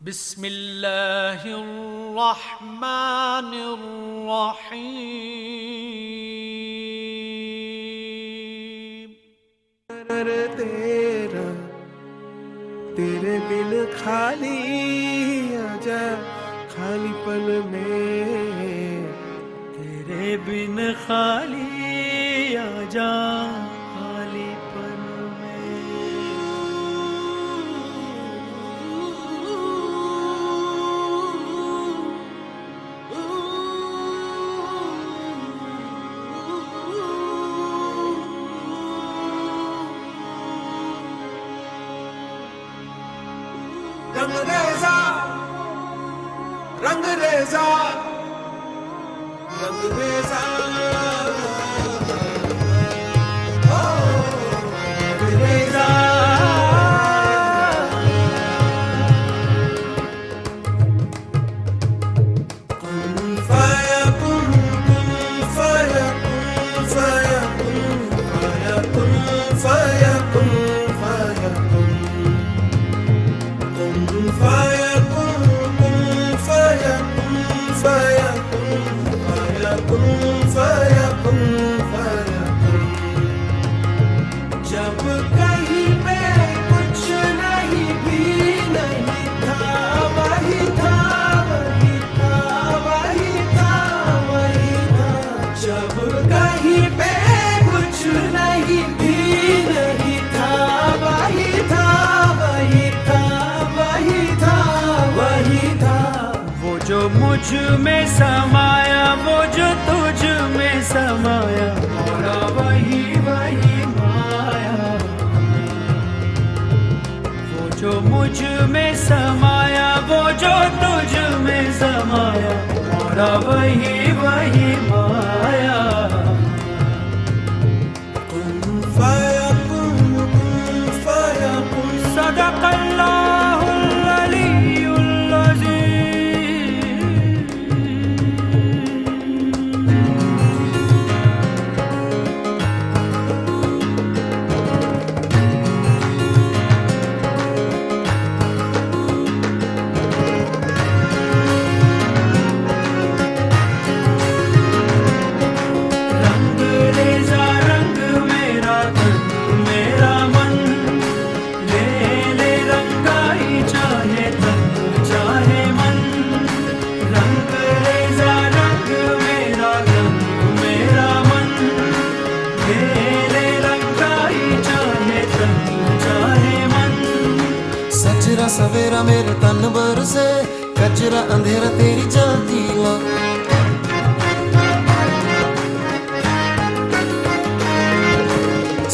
बिस्मिल्लाहिर्रहमानिर्रहीम। तेरा तेरे बिन खाली आजा खाली पल में, तेरे बिन खाली आजा खाली पल में। रंगरेजा रंगरेजा रंगरेजा ओ रंगरेजा। कुन फयकुन कुन फयकुन फयकुन फयकुन फयकुन फयकुन फयकुन फयकुन फयकुन फयकुन फयकुन। जब कहीं पे कुछ नहीं भी नहीं था, वही था वही था वही था वही था। जब कहीं पे कुछ नहीं भी नहीं था, वही था वही था वही था वही था। वो जो मुझ में समाया, वो जो तुझ में समाया, मोरा वही वही माया। वो जो मुझ में समाया, वो जो तुझ में समाया, मोरा वही वही माया। कुन फयकुन सदक़ल्लाहुल अलीयुल अज़ीम। रंगरेज़ा रंग मेरा तन मेरा मन, ले ले रंगाई चाहे तन चाहे मन। रंगरेज़ा रंग मेरा तन मेरा मन, ले ले रंगाई चाहे तन चाहे मन। सजरा सवेरा मेरे तन बरसे, कचरा अंधेरा तेरी जाती ला।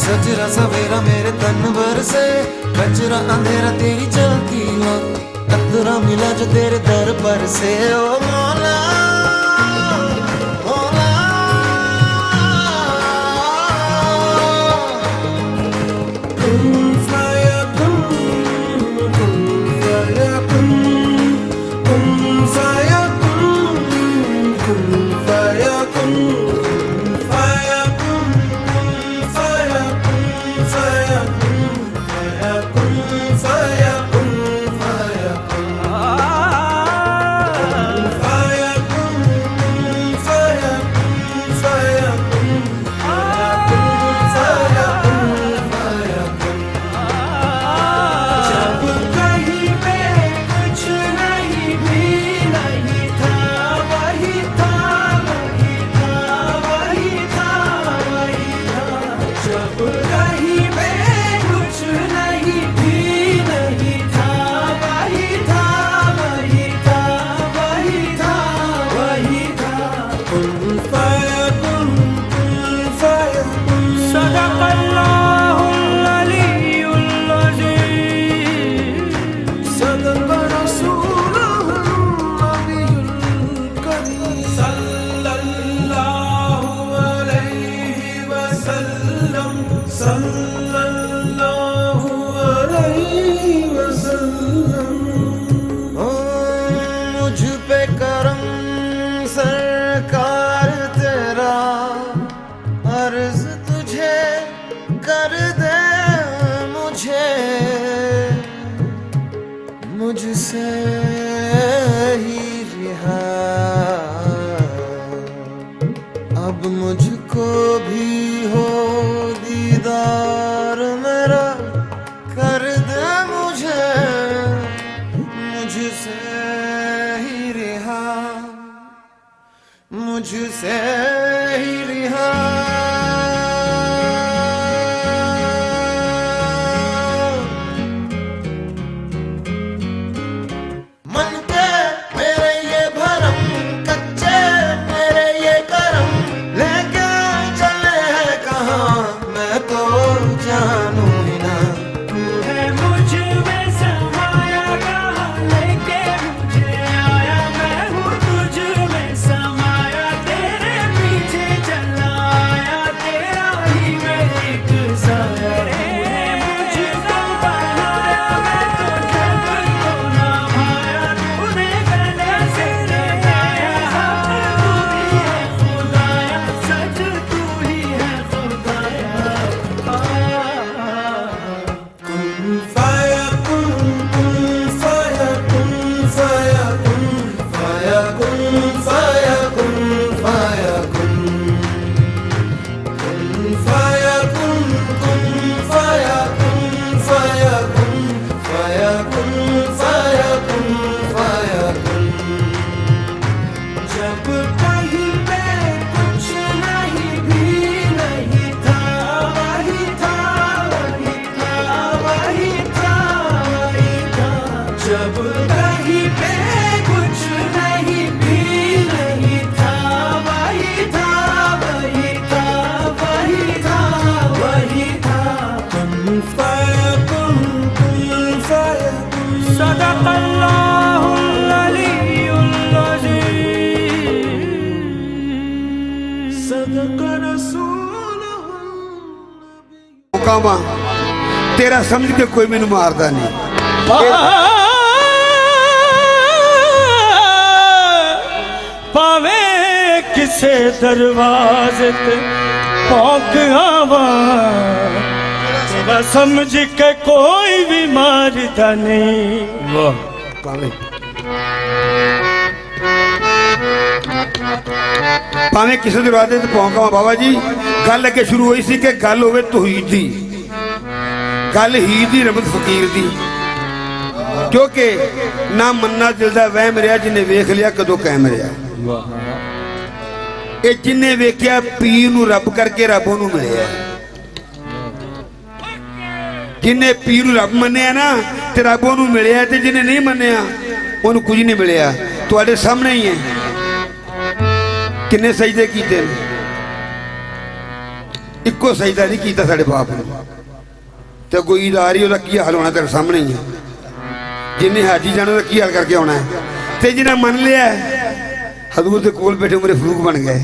सजरा सवेरा मेरे तन बरसे, कचरा अंधेरा तेरी जाती ला। कतरा मिला जो तेरे दर पर से, ओ मौला मौला। कुन फयकुन कुन फयकुन कुन फयकुन कुन फयकुन फयकुन फयकुन फयकुन फयकुन फयकुन फयकुन। अब मुझको भी हो दीदार मेरा, कर दे मुझे मुझसे ही रिहा, मुझसे ही रिहा। मन के मेरे ये भरम, कच्चे मेरे ये करम, लेके चले हैं कहाँ मैं तो जानू ही ना। है मुझ में समाया कहाँ लेके मुझे आया, मैं हूँ तुझ में समाया, तेरे पीछे चला आया, तेरा ही मैं एक साया। तूने मुझको बनाया, मैं तो जग को ना भाया, तूने गले से लगाया, हक तू ही है खुदाया, सच तू ही है खुदाया। कुन फाया कुन, कुन फाया कुन, फाया कुन, फाया कुन, फाया कुन, फाया कुन, कुन फाया कुन, कुन फाया कुन, फाया कुन, फाया कुन, फाया कुन, फाया कुन। जब कहीं पे कुछ नहीं भी नहीं था, वही था, वही था, वही था, वही था। जब कहीं पे कुछ नहीं भी नहीं था, वही था, वही था, वही था, वही था। कुन फाया कुन, कुन फाया कुन। सदक़ल्लाहुल अलीयुल अज़ीम। सदका रसूलुल्लाह। मुकामा तेरा समझ के कोई मैनू मारदा नहीं। पावे किसे दरवाजे ते भौंक आवा, तेरा समझ के कोई भी मारदा नहीं। वाह भावें किसी दरवाजे ते पहुंचावा। बाबा जी गल अगे शुरू हुई सी कि गल होवे तौहीद दी, गल हीर दी रमत फकीर दी, क्योंकि ना मन्ना दिल दा वहम रहा, जिन्हें वेख लिया कदों कायम रहा। ये जिन्हें वेख्या पीर नूं रब करके रब नूं मिलिया, जिन्हें पीर नूं रब मन्निया ना ते रब नूं मिलिया, ते जिन्हें नहीं मन्निया उन्होंने कुछ नहीं मिलिया। तुहाडे सामने ही है किन्ने सजदे कीते, इक्को सजदा नहीं कीता साडे बाप ने, ते कोई ईद आ रही ओहदा की हाल होना तेरे सामने ही है। जिन्हें हाजी जाना ओहदा की हाल करके आना है, ते जिन्हें मन लिया हजूर के कोल बैठे उमर फारूक बन गए,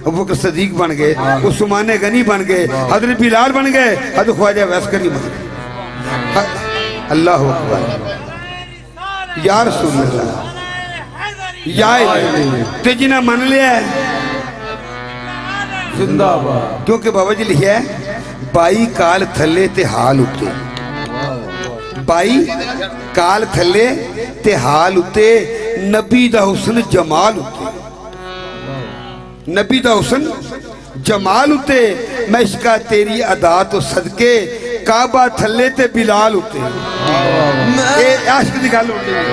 अबू बकर सदीक बन गए, उस्मान गनी बन गए, हजरत बिलाल बन गए, हजरत ख्वाजा वैसकरी बन गए। अल्लाह अकबर, या रसूल अल्लाह, या ते जिन्हें मन लिया जिंदाबाद। क्योंकि बाबा जी लिखा है 22 काल थले ते हाल उत्ते, 22 काल थले ते हाल उत्ते, नबी दा हुस्न जमाल उत्ते, नबी दा हुस्न जमाल उत्ते, मैं इश्का तेरी अदा तो सदके, काबा थले ते बिलाल उत्ते। ये आशिक दी गल होंदी है,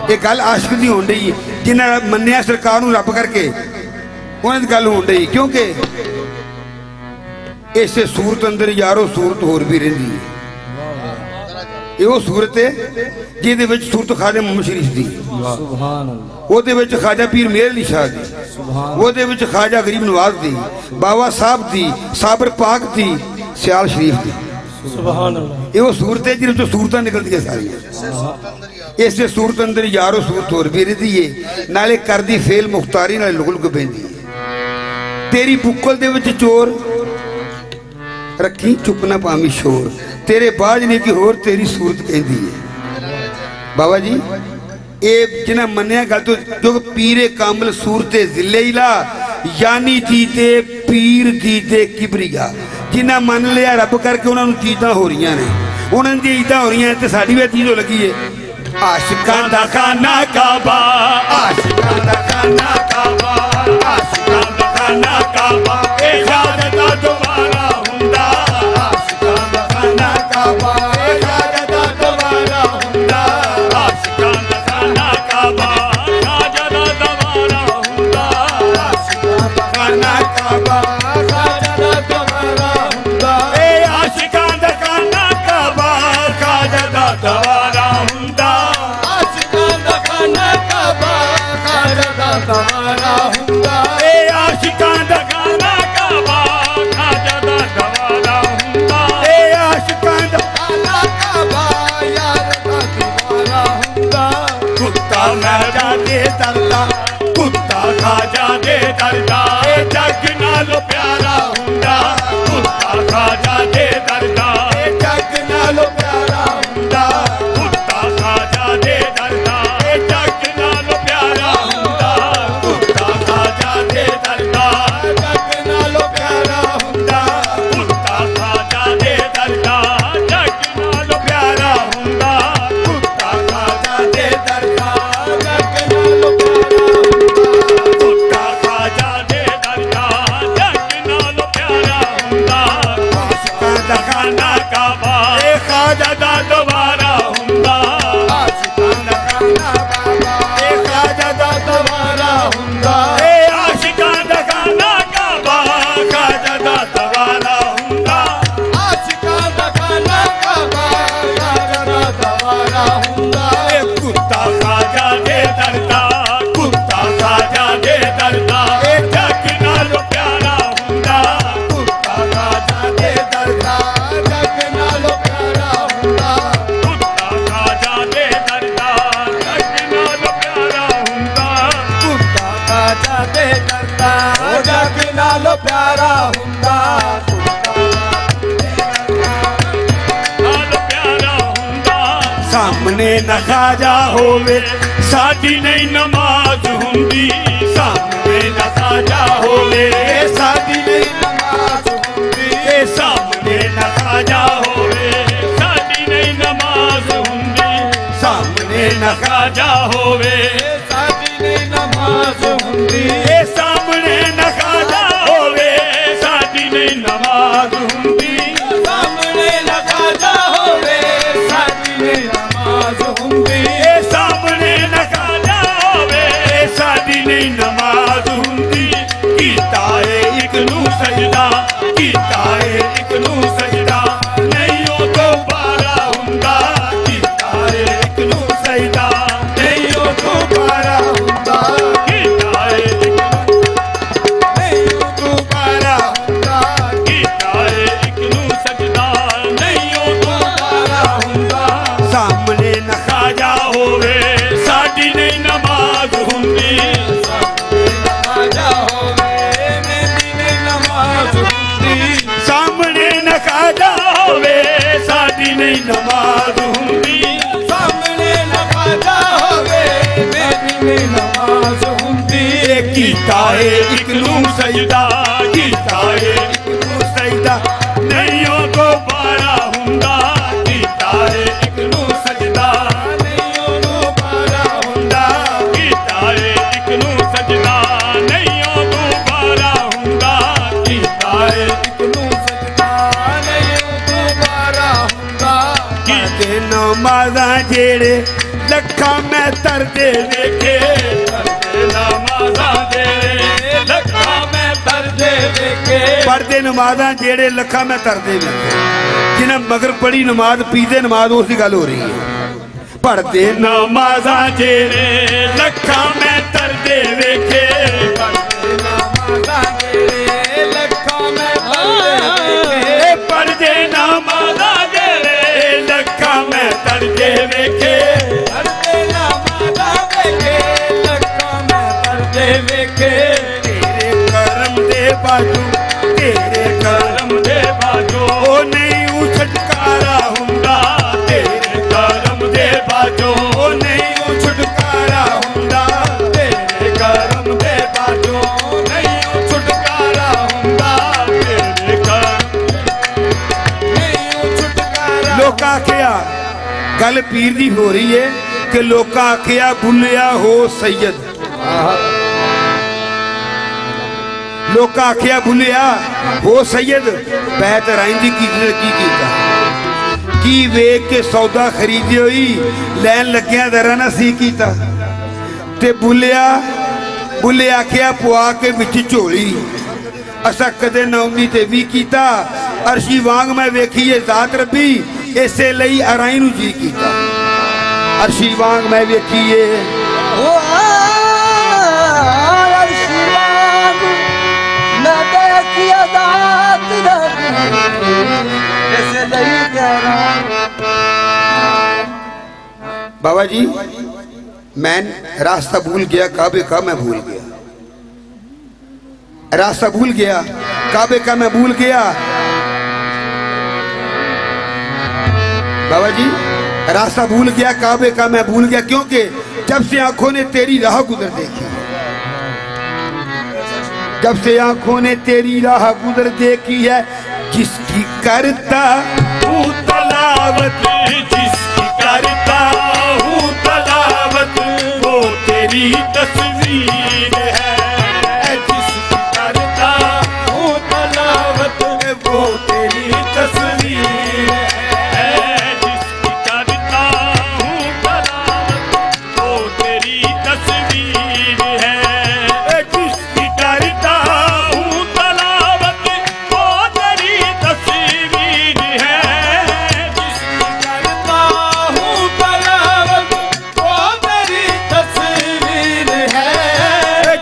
ये गल आशिक दी होंदी है, जिन्हें मन्निया सरकार नूं रब करके उन्हें गल हो रही। क्योंकि इस सूरत अंदर यारो सूरत होर भी रही है, ये सूरत है जिहदे विच सूरत ख्वाजा मुहम्मद शरीफ दी, ओहदे विच ख्वाजा पीर मेहर अली शाह दी, ओहदे विच ख्वाजा गरीब नवाज दी, बाबा साहब दी, साबर पाक दी, सियाल शरीफ दी। सुभान अल्लाह, ये सूरत है जिहदे विच सूरतां निकलदियां सारियां। इस सूरत अंदर यारो सूरत होर भी रही है, नाले करदी फेल मुख्तारी नाले लुक लुक पैंदी है। तेरी बुक्कल दे विच चोर रखी चुप ना पावी शोर, तेरे बाज ने की होर तेरी सूरत कहती है। बाबा जी ये जिन्हें मन्निया गल तो जो पीरे कामल सूरते जिले इला यानी जीते पीर जीते किबरिया, जिन्हें मन लिया रब करके उन्होंने चीज़ां हो रही ने, उन्होंने चीज़ां हो रही हैं तो साड़ी भी चीज़ लगी है। आशिकां दा खाना काबा, आशिकां दा खाना काबा, आशिकां दा खाना ਜਗ ਨਾਲੋਂ ਪਿਆਰਾ ਹੁੰਦਾ ਨਾਲ ਪਿਆਰਾ ਹੁੰਦਾ ਸਾਹਮਣੇ ਨਾ ਖਾਜਾ ਹੋਵੇ ਸਾਡੀ ਨਹੀਂ ਨਮਾਜ਼ ਹੁੰਦੀ ਸਾਹਮਣੇ ਨਾ ਖਾਜਾ ਹੋਵੇ ਸਾਡੀ ਨਹੀਂ ਨਮਾਜ਼ ਹੁੰਦੀ ਇਹ ਸਾਹਮਣੇ ਨਾ ਖਾਜਾ ਹੋਵੇ ਸਾਡੀ ਨਹੀਂ ਨਮਾਜ਼ ਹੁੰਦੀ ਸਾਹਮਣੇ ਨਾ ਖਾਜਾ ਹੋਵੇ ਸਾਡੀ ਨਹੀਂ ਨਮਾਜ਼ ਹੁੰਦੀ ਇਹ ਸਾਹਮਣੇ ਨਾ ਖਾਜਾ ਹੋਵੇ ਸਾਡੀ ਨਹੀਂ ਨਮਾਜ਼ ਹੁੰਦੀ ਸਾਹਮਣੇ ਨਾ ਖਾਜਾ ਹੋਵੇ ਸਾਡੀ ਨਹੀਂ ਨਮਾਜ਼ ਹੁੰਦੀ ਇਹ ਸਾਹਮਣੇ ਨਾ ਖਾਜਾ ਹੋਵੇ ਸਾਡੀ ਨਹੀਂ ਨਮਾਜ਼ ਹੁੰਦੀ ਕੀਤਾ ਏ ਇੱਕ ਨੂੰ ਸਜਦਾ ਕੀਤਾ ਏ ਇੱਕ ਨੂੰ ਸਜਦਾ ਨਹੀਂ ਉਹ ਦੁਬਾਰਾ ਹੁੰਦਾ ਕੀਤਾ ਏ ਇੱਕ ਨੂੰ ਸਜਦਾ ਨਹੀਂ ਉਹ ਦੁਬਾਰਾ ਹੁੰਦਾ ਕੀਤਾ ਏ ਇੱਕ ਨੂੰ ਨਹੀਂ ਦੁਬਾਰਾ ਹੁੰਦਾ ਕੀਤਾ ਏ ਇੱਕ ਨੂੰ ਸਜਦਾ ਨਹੀਂ ਉਹ ਦੁਬਾਰਾ ਹੁੰਦਾ ਸਾਹਮਣੇ ਨਾ ਖਾਜਾ ਹੋਵੇ ਸਾਡੀ ਨਹੀਂ ਨਮਾਜ਼ ਹੁੰਦੀ ਖਾਜਾ ਹੋਵੇ ਮੇਰੀ ਨਹੀਂ ਨਮਾਜ਼ ਹੁੰਦੀ ਸਾਹਮਣੇ ਨਾ ਖਾਜਾ ਹੋਵੇ ਸਾਡੀ ਨਹੀਂ ਨਮਾਜ਼ ਹੁੰਦੀ ਸਾਹਮਣੇ ਨਾ ਖਾਜਾ ਹੋਵੇ ਮੇਰੀ ਨਹੀਂ ਨਮਾਜ਼ ਹੁੰਦੀ ਇਹ ਕੀਤਾ ਏ ਇੱਕ ਨੂੰ ਸਜਦਾ ਕੀਤਾ ਏ ਇੱਕ ਨੂੰ ਸਜਦਾ ਨਹੀਂ ਉਹ ਦੁਬਾਰਾ ਹੁੰਦਾ ਕੀਤਾ ਏ ਇੱਕ ਨੂੰ ਸਜਦਾ ਨਹੀਂ ਉਹ ਦੁਬਾਰਾ ਹੁੰਦਾ ਕੀਤਾ ਏ ਇੱਕ ਨੂੰ ਸਜਦਾ ਨਹੀਂ ਉਹ ਦੁਬਾਰਾ ਹੁੰਦਾ ਕੀਤਾ ਏ ਇੱਕ ਨੂੰ ਸਜਦਾ ਨਹੀਂ ਉਹ ਦੁਬਾਰਾ ਹੁੰਦਾ ਕੀਤੇ ਨਮਾਜ਼ਾਂ ਜਿਹੜੇ ਲੱਖਾਂ ਮੈਂ ਤਰਦੇ ਵੇਖੇ ਕਰਦੇ ਨਮਾਜ਼ਾਂ ਜਿਹੜੇ ਲੱਖਾਂ ਮੈਂ ਤਰਦੇ ਵੇਖੇ ਪੜਦੇ ਨਮਾਜ਼ਾਂ ਜਿਹੜੇ ਲੱਖਾਂ ਮੈਂ ਤਰਦੇ ਵੇਖੇ ਜਿਨ੍ਹਾਂ ਮਗਰ ਪੜੀ ਨਮਾਜ਼ ਪੀਦੇ ਨਮਾਜ਼ ਉਸ ਦੀ ਗੱਲ ਹੋ ਰਹੀ ਹੈ ਪੜਦੇ ਨਮਾਜ਼ਾਂ ਜਿਹੜੇ ਲੱਖਾਂ ਮੈਂ ਤਰਦੇ ਵੇਖੇ ਪੜਦੇ ਨਮਾਜ਼ਾਂ ਜਿਹੜੇ ਲੱਖਾਂ ਮੈਂ ਪੜ੍ਹਦੇ ਵੇਖੇ ਇਹ ਪੜਦੇ ਨਮਾਜ਼ਾਂ ਜਿਹੜੇ ਲੱਖਾਂ ਮੈਂ ਤਰਦੇ ਵੇਖੇ ਪੜਦੇ ਨਮਾਜ਼ਾਂ ਵੇਖੇ ਲੱਖਾਂ ਮੈਂ ਪੜ੍ਹਦੇ ਵੇਖੇ ਤੇਰੇ ਕਰਮ ਦੇ ਬਾਜੂ ਤੇਰੇ ਕਰਮ ਦੇ ਬਾਜੂ ਉਹ ਨਹੀਂ ਉਹ ਛੁਟਕਾਰਾ ਹੁੰਦਾ ਤੇਰੇ ਕਰਮ ਦੇ ਬਾਜੂ ਉਹ ਨਹੀਂ ਉਹ ਛੁਟਕਾਰਾ ਹੁੰਦਾ ਤੇਰੇ ਕਰਮ ਦੇ ਬਾਜੂ ਨਹੀਂ ਉਹ ਛੁਟਕਾਰਾ ਹੁੰਦਾ ਤੇਰੇ ਕਰਮ ਨਹੀਂ ਉਹ ਛੁਟਕਾਰਾ ਲੋਕਾਂ ਆਖਿਆ ਗੱਲ ਪੀਰ ਦੀ ਹੋ ਰਹੀ ਏ ਕਿ ਲੋਕਾਂ ਆਖਿਆ ਬੁੱਲਿਆ ਹੋ ਸੈਯਦ ਲੋਕਾਂ ਆਖਿਆ ਬੁੱਲਿਆ ਹੋ ਸੈਯਦ ਬੈਤ ਰਾਈਂਦੀ ਕੀ ਕੀਤਾ ਕੀ ਵੇਖ ਕੇ ਸੌਦਾ ਖਰੀਦੀ ਹੋਈ ਲੈਣ ਲੱਗਿਆ ਦਰਾਂ ਨਾ ਸੀ ਕੀਤਾ ਤੇ ਬੁੱਲੇ ਆਖਿਆ ਪੁਆ ਕੇ ਵਿੱਚ ਝੋਲੀ ਅਸਾਂ ਕਦੇ ਨਾ ਉਮੀ ਤੇ ਵੀ ਕੀਤਾ ਅਰਸ਼ੀ ਵਾਂਗ ਮੈਂ ਵੇਖੀਏ ਜ਼ਾਤ ਰੱਬੀ ਇਸੇ ਲਈ ਅਰਾਈ ਨੂੰ ਜੀ ਕੀਤਾ ਅਰਸ਼ੀ ਵਾਂਗ ਮੈਂ ਵੇਖੀਏ बाबा जी मैं रास्ता भूल गया काबे का मैं भूल गया रास्ता भूल गया काबे का मैं भूल गया बाबा जी रास्ता भूल गया काबे का मैं भूल गया क्योंकि जब से आंखों ने तेरी राह गुजर देखी जब से आंखों ने तेरी राह गुजर देखी है जिसकी करता हूँ तलावत जिसकी करता हूँ तलावत वो तेरी तस्वीर है जिसकी करता हूँ तलावत वो तेरी तस्वीर है जिसकी करता हूँ तलावत वो तेरी तस्वीर है जिसकी करता हूँ तलावत वो तेरी तस्वीर है जिसकी करता हूँ तलावत वो तेरी तस्वीर है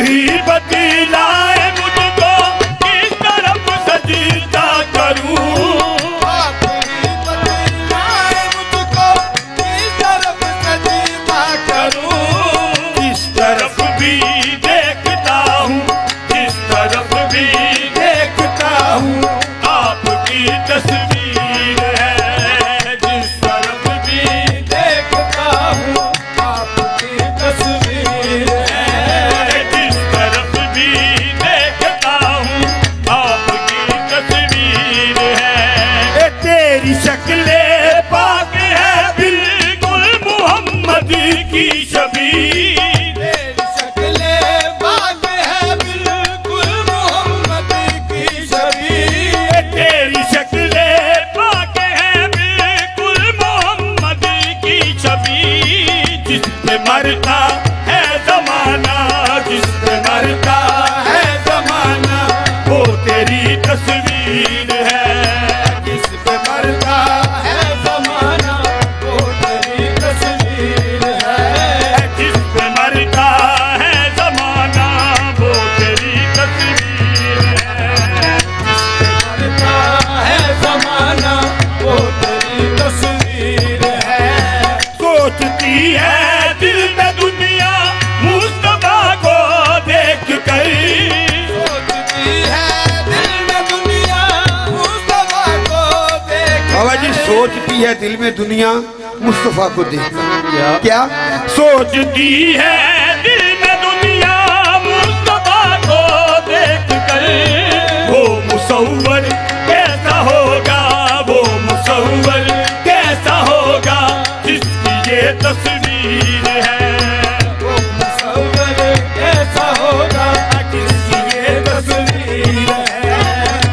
ही बतलाए मुझको किस तरफ सजदा करूं। आप ही बतलाए मुझको किस तरफ सजदा करूं। किस तरफ भी देखता हूँ, किस तरफ भी देखता हूँ, आपकी तस्वीर है। जिस तरफ भी देखता हूँ, आपकी तस्वीर है। जिस तरफ भी देखता हूँ, आपकी तस्वीर है। ए तेरी शक्ल पाक है बिल्कुल मोहम्मद की शबीह। तेरी शक्ले बाग है बिल्कुल मोहम्मद की शबीह। तेरी शक्ल पाक है बिल्कुल मोहम्मद की छवि। जिस पे मरता है जमाना, जिस पे मरता है जमाना, वो तेरी तस्वीर है। जिस पे मरता है जमाना, वो तेरी तस्वीर है। जिस पे मरता है जमाना, वो तेरी तस्वीर है। मरता है जमाना, वो तेरी तस्वीर है। सोचती है दिल में दुनिया मुस्तफा को देख कर। सोचती है दिल में दुनिया मुस्तफा को देख। बाबा जी सोचती है दिल में दुनिया मुस्तफा को देखकर। क्या सोचती है दिल में दुनिया मुस्तफा को देख कर। वो मुसव्वर कैसा होगा, वो मुसव्वर कैसा होगा, जिसकी ये तस्वीर है। वो मुसव्वर कैसा होगा, जिसकी ये तस्वीर है।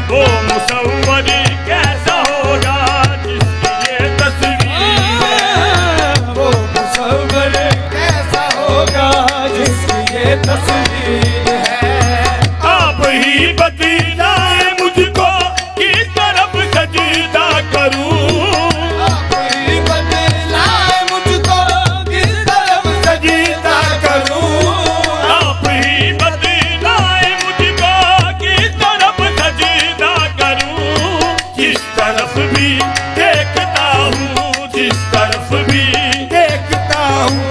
वो मुसव्वर कैसा होगा, जिसकी ये तस्वीर है। वो मुसव्वर कैसा होगा, जिसकी ये तस्वीर है। आप ही बतलाए मुझको किस तरफ सजदा करूं। आप ही बतलाए मुझको किस तरफ सजदा करूं। आप ही बतलाए मुझको किस तरफ सजदा करूं। जिस तरफ भी देखता हूँ, जिस तरफ भी देखता हूँ,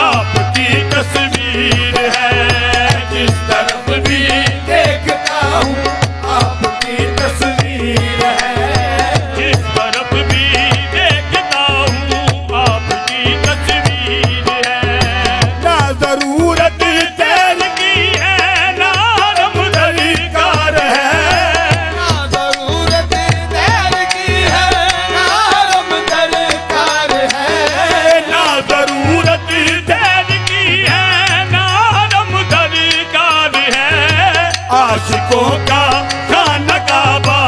आपकी तस्वीर है। जिस तरफ भी देखता हूँ, आपकी तस्वीर है। जिस तरफ भी देखता हूँ, आपकी तस्वीर है। ना जरूरत तेल की है, ना रमदर कार है। ना जरूरत देर की है, ना रम दरकार है। ना जरूरत तेल की है, ना रमदर कार है। आशिकों का खाना काबा,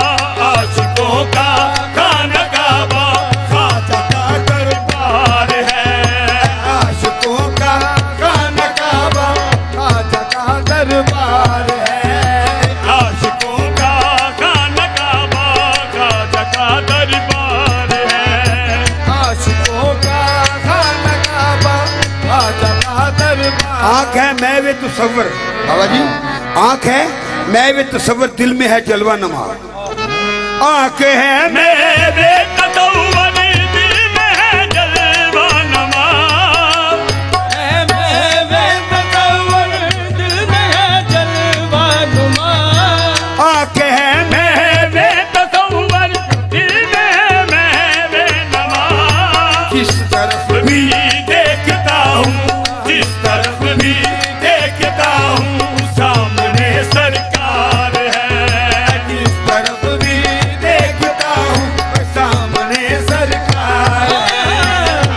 आशिकों का खाना काबा, खाजा का दरबार है। आशिकों का खाना काबा, खाजा का दरबार है। आशिकों का खाना काबा, खाजा का दरबार है। आशिकों का खाना काबा, खाजा का दरबार। आंख है मैं वे तसव्वुर। बाबा जी आंख है मैं वे तसव्वुर, दिल में है जलवा नमा। आंख है मेरे तसव्वुर, दिल में है जलवा नमा। मेरे तसव्वुर दिल में है जलवा नुमा। आंख है मेरे तसव्वुर, दिल में है मेरे नमा। किस तरफ भी देखता हूँ, जिस तरफ भी देखता हूँ, सामने सरकार है। जिस तरफ भी देखता हूँ, सामने सरकार है।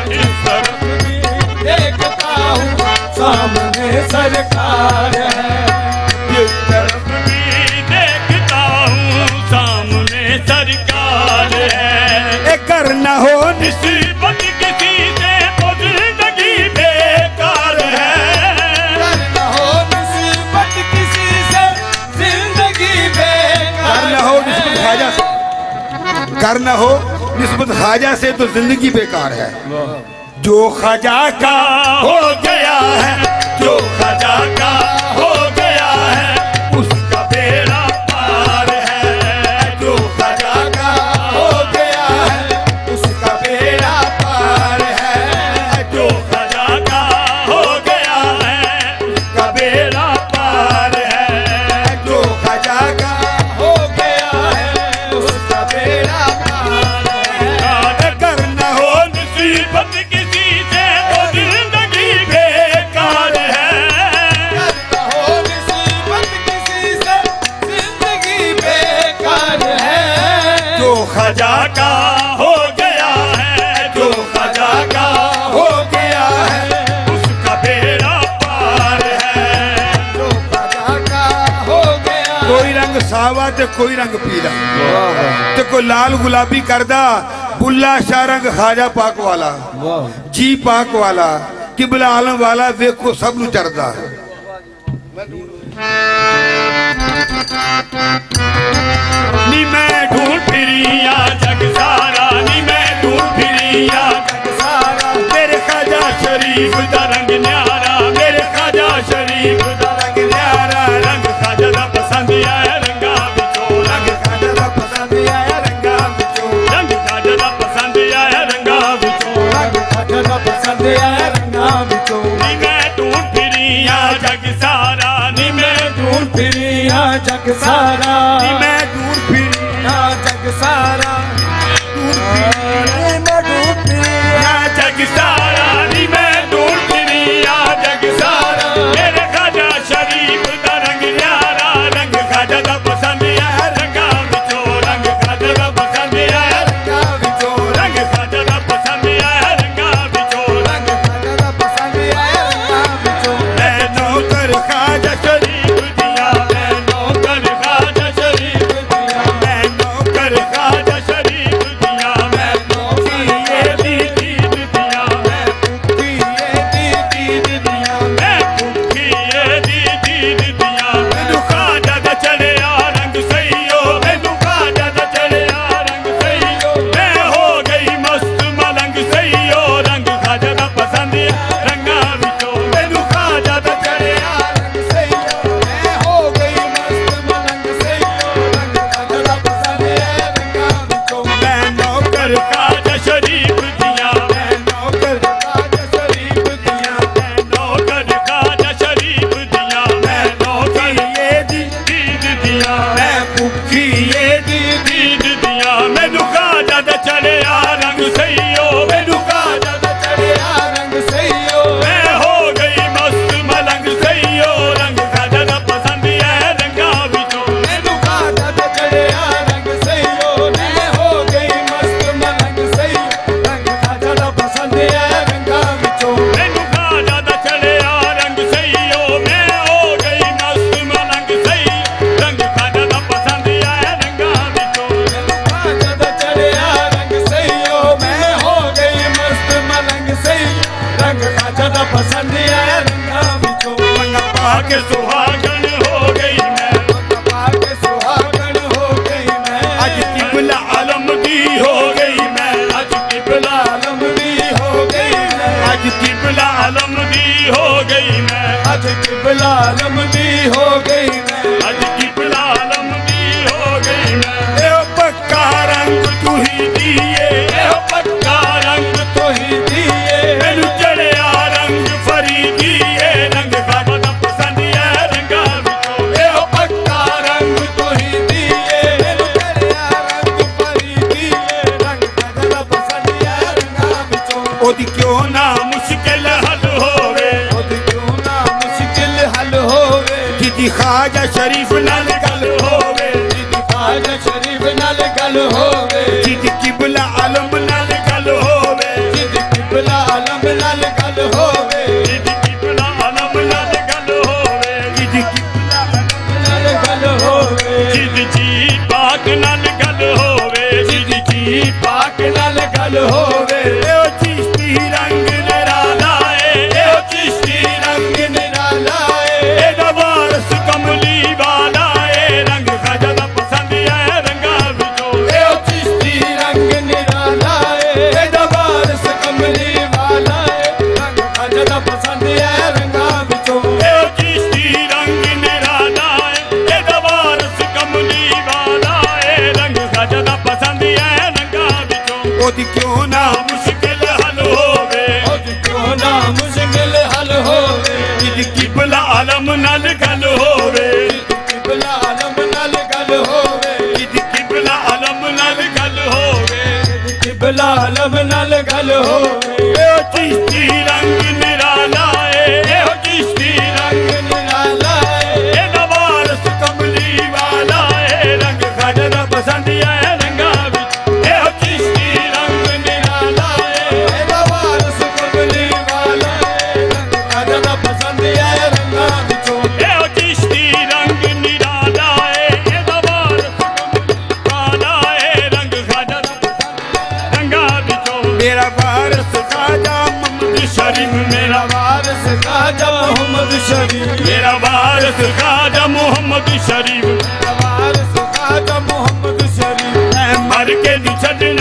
जिस तरफ भी देखता हूँ, सामने सरकार है। जिस तरफ भी देखता हूँ, सामने सरकार है। करना हो निस्बत किसी से तो जिंदगी बेकार है। करना हो निस्बत किसी से जिंदगी बेकार करना हो निस्बत ख्वाजा से, करना हो निस्बत ख्वाजा से तो जिंदगी बेकार है। जो ख्वाजा का हो गया है, जो ख्वाजा का हो ख्वाजा का हो गया है, जो ख्वाजा का हो गया है, उसका बेड़ा पार है, जो ख्वाजा का हो गया ਕੋਈ ਰੰਗ ਸਾਵਾ ਤੇ ਕੋਈ ਰੰਗ ਪੀਲਾ ਤੇ ਕੋਈ ਲਾਲ ਗੁਲਾਬੀ ਕਰਦਾ ਬੁੱਲਾ ਸ਼ਾਹ ਰੰਗ ਖਾਜਾ ਪਾਕ ਵਾਲਾ ਜੀ ਪਾਕ ਵਾਲਾ ਕਿਬਲਾ ਆਲਮ ਵਾਲਾ ਵੇਖੋ ਸਭ ਨੂੰ ਚੜਦਾ नी मैं ढूंढ फिरिया जग सारा, नी मैं ढूंढ फिरिया जग सारा, मेरे ख्वाजा शरीफ दा रंग न्यारा, मेरे ख्वाजा शरीफ दा रंग न्यारा, रंग ख्वाजा दा पसंद आया रंगा विचों, रंग ख्वाजा दा पसंद आया रंगा विचों, रंग ख्वाजा दा पसंद आया रंगा विचों, रंग ख्वाजा दा पसंद आया रंगा विचों, नी मैं ढूंढ फिरिया जग सारा, नी मैं ढूंढ फिरिया जग सारा, नी मैं ढूंढ फिरिया जग सारा, जग सारा, नी मैं ढूंढ फिरिया जग सारा, मेरे ख्वाजा शरीफ दा रंग न्यारा, रंग ख्वाजा दा पसंद आया रंगा विचों, रंग ख्वाजा दा पसंद आया रंगा विचों, रंग ख्वाजा दा पसंद आया रंगा विचों, रंग ख्वाजा दा पसंद आया रंगा विचों, मैं नौकर ख्वाजा शरीफ दिया, मैं नौकर ख्वाजा शरीफ दिया, मैं नौकर ख्वाजा शरीफ दिया, मैं नौकर ये दीद दिया, मैं भूखी ये दीद दिया, मैं भूखी ये दीद दिया, मैनू ख्वाजा दा चढ़िया रंग सईयो, मैनू ख्वाजा दा चढ़िया रंग सईयो, मैं हो गई मस्त मलंग सईयो, रंग ख्वाजा दा पसंद रंगा विचों, मैनू ख्वाजा दा चढ़िया रंग सईयो, मैं हो गई मस्त मलंग सईयो, रंग ख्वाजा दा पसंद रंगा विचों, मैं नौकर ख्वाजा शरीफ दिया, मैं नौकर ख्वाजा शरीफ दिया, मैं नौकर ख्वाजा शरीफ दिया, मैं नौकर ये दीद दिया, मैं भूखी ये दीद दिया, मैनू ख्वाजा दा चढ़िया रंग सईयो, मैनू ख्वाजा दा चढ़िया रंग सईयो, मैं हो गई मस्त मलंग सईयो, रंग ख्वाजा दा पसंद है रंगा विचों, मैनू ख्वाजा दा चढ़िया रंग सईयो, मैं हो गई मस्त मलंग सईयो, रंग ख्वाजा दा पसंद है रंगा विचों, मैनू ख्वाजा दा चढ़िया रंग सईयो, मैं हो गई मस्त मलंग सईयो, रंग ख्वाजा दा पसंद है रंगा विचों, मैनू ख्वाजा दा चढ़िया रंग सईयो, मैं हो गई मस्त मलंग सईयो, रंग ख्वाजा दा पसंद है रंगा विचों, मंगा पाके सुहागन हो गई मैं, मंगा पाके सुहागन हो गई मैं, आज किबला आलम दी हो गई मैं, आज किबला आलम दी हो गई मैं, आज किबला आलम दी हो गई मैं, आज किबला आलम दी हो गई मैं, आज किबला आलम दी हो गई मैं, ए पक्का रंग तू ही दिए, ए पक्का रंग तू ही दिए, मैनू चढ़िया रंग फरीदी ए, रंग ख्वाजा दा पसंद है रंगा विचों, ए पक्का रंग तू ही दिए, मैनू चढ़िया रंग फरीदी ए, रंग ख्वाजा दा पसंद है रंगा विचों, ओदी क्यों ना मुश्किल हल होवे, ओदी क्यों ना मुश्किल हल होवे, जिदी ख्वाजा शरीफ नाल गल होवे, जिदी ख्वाजा शरीफ नाल गल होवे, जिदी किबला आलम नाल गल होवे, जिदी किबला आलम नाल गल होवे, जिदी किबला आलम नाल गल होवे, जिदी किबला आलम नाल गल होवे, जिदी जी पाक नाल गल होवे, जिदी जी पाक नाल गल होवे, ए ओ चिश्ती रंग निराला ए ओ चिश्ती रंग निराला ए दा वारस कमली वाला ए, रंग ख्वाजा दा पसंद है रंगा विचों, ए ओ चिश्ती रंग निराला ए दा वारस कमली वाला ए, रंग ख्वाजा दा पसंद है रंगा विचों, ए ओ चिश्ती रंग निराला ए दा वारस कमली वाला ए, रंग ख्वाजा दा पसंद है रंगा विचों, ओदी क्यों ना मुश्किल हल होवे, ओदी क्यों ना मुश्किल हल होवे, जिदी किबला आलम नाल गल होवे, जिदी किबला आलम नाल गल होवे, जिदी किबला आलम नाल गल होवे, जिदी किबला आलम नाल गल होवे, ए ओ चिश्ती रंग निराला ए ओ चिश्ती रंग निराला ए दा वारस कमली वाला ए, रंग ख्वाजा दा पसंद है रंगा विचों, ए ਮੁਹੰਮਦ ਸ਼ਰੀਫ ਵਾਰਿਸ ਖਾਜਾ ਮੁਹੰਮਦ ਸ਼ਰੀਫ ਮੈਂ ਮਰ ਕੇ ਨਹੀਂ ਛੱਡਣਾ